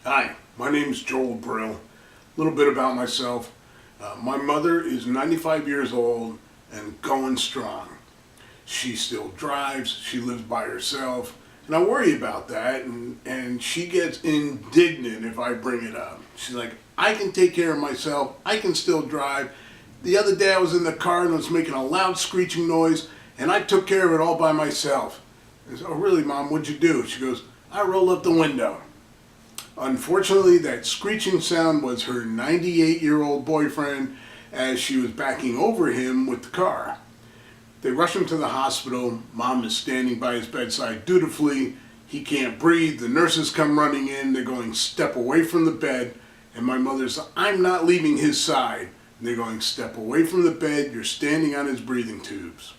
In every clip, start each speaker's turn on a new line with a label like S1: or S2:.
S1: Hi, my name is Joel Brill. A little bit about myself. My mother is 95 years old and going strong. She still drives, she lives by herself, and I worry about that, and she gets indignant if I bring it up. She's like, I can take care of myself, I can still drive. The other day I was in the car and it was making a loud screeching noise, and I took care of it all by myself. I said, oh really, Mom, what'd you do? She goes, I rolled up the window. Unfortunately, that screeching sound was her 98-year-old boyfriend as she was backing over him with the car. They rush him to the hospital. Mom is standing by his bedside dutifully. He can't breathe. The nurses come running in. They're going, step away from the bed. And my mother's, I'm not leaving his side. And they're going, step away from the bed. You're standing on his breathing tubes.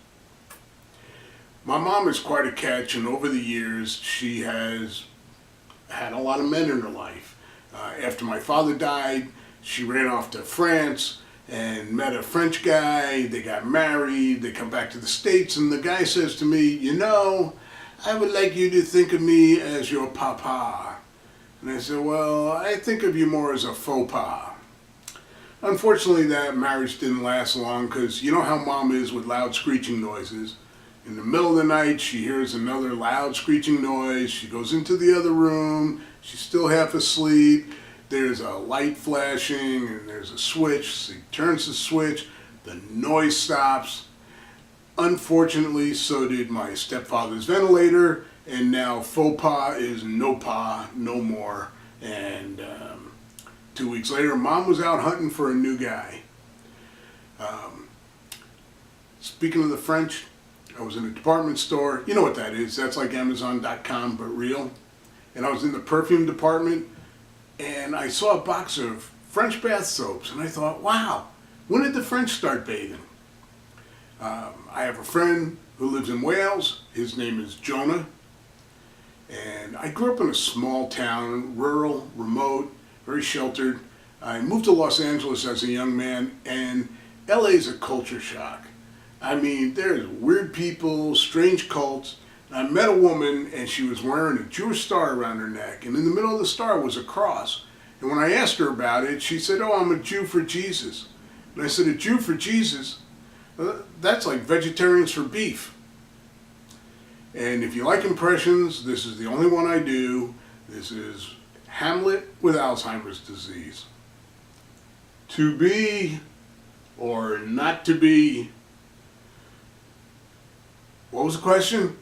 S1: My mom is quite a catch, and over the years, she has had a lot of men in her life. After my father died, she ran off to France and met a French guy. They got married, they come back to the States, and the guy says to me, you know, I would like you to think of me as your papa. And I said, well, I think of you more as a faux pas. Unfortunately, that marriage didn't last long because you know how Mom is with loud screeching noises. In the middle of the night, she hears another loud screeching noise. She goes into the other room. She's still half asleep. There's a light flashing and there's a switch. She turns the switch. The noise stops. Unfortunately, so did my stepfather's ventilator. And now faux pas is no pas, no more. And 2 weeks later, Mom was out hunting for a new guy. Speaking of the French, I was in a department store. You know what that is. That's like Amazon.com, but real. And I was in the perfume department, and I saw a box of French bath soaps, and I thought, wow, when did the French start bathing? I have a friend who lives in Wales. His name is Jonah. And I grew up in a small town, rural, remote, very sheltered. I moved to Los Angeles as a young man, and LA is a culture shock. I mean, there's weird people, strange cults. I met a woman and she was wearing a Jewish star around her neck, and in the middle of the star was a cross. And when I asked her about it, she said, oh, I'm a Jew for Jesus. And I said, a Jew for Jesus? That's like vegetarians for beef. And if you like impressions, this is the only one I do. This is Hamlet with Alzheimer's disease. To be or not to be? What was the question?